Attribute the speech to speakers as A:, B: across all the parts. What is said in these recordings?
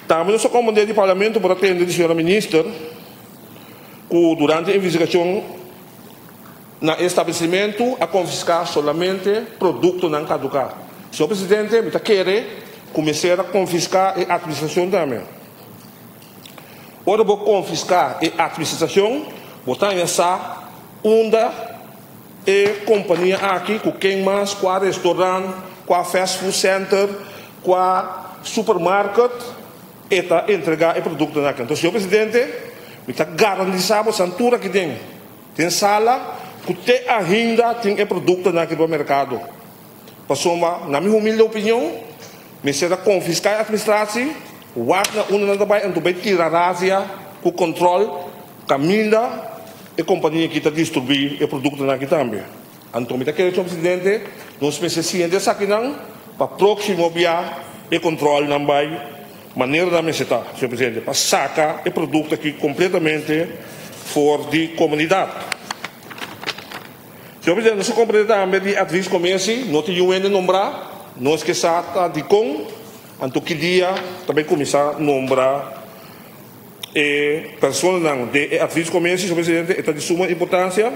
A: Também sou comandante do Parlamento para atender a senhora ministra que durante a investigação no estabelecimento a confiscar somente produto não caducado. Senhor Presidente, me quer começar a confiscar a administração também. Ora, vou confiscar a administração, botar essa onda e companhia aqui, com quem mais, com a restaurante, com a fast food center, com a supermarket, e tá entregar o produto na Então, senhor Presidente, me está garantizando a santura que tem sala, que tem ainda tem o produto no mercado. Passou na minha humilde opinião, me será confiscar a administração, o ar na una na vai, então vai tirar a área, com controle, caminha e companhia que está distribuindo o produto aqui também. Então, me está querendo, senhor Presidente, nós precisamos dessa aqui não, para próximo via e controle não vai maneira da meseta, senhor Presidente, para sacar o produto aqui completamente fora de comunidade. Senhor Presidente, nós compreendemos também de atriz comece, não tem UN nombrar, nós que está de com, então que dia também começar a nombrar pessoas de atriz comece, senhor Presidente, é de suma importância.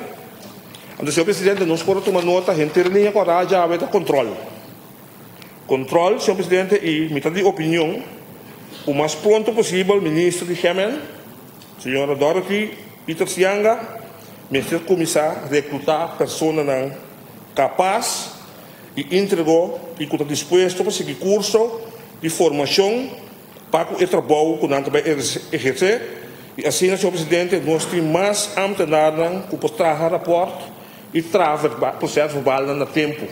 A: Então, senhor Presidente, nós podemos tomar nota, a gente linha coragem, a ver controle. Controle, senhor Presidente, e me de opinião, o mais pronto possível, ministro de Gemen, senhora Dorothy Peter Sianga, me fez começar a recrutar pessoas capazes e entregou e que está disposto para seguir curso de formação para o trabalho que nós vai exercer. E assim, senhor Presidente, nós temos mais amtenados que podem trazer rapporto e trazer o processo verbal no tempo.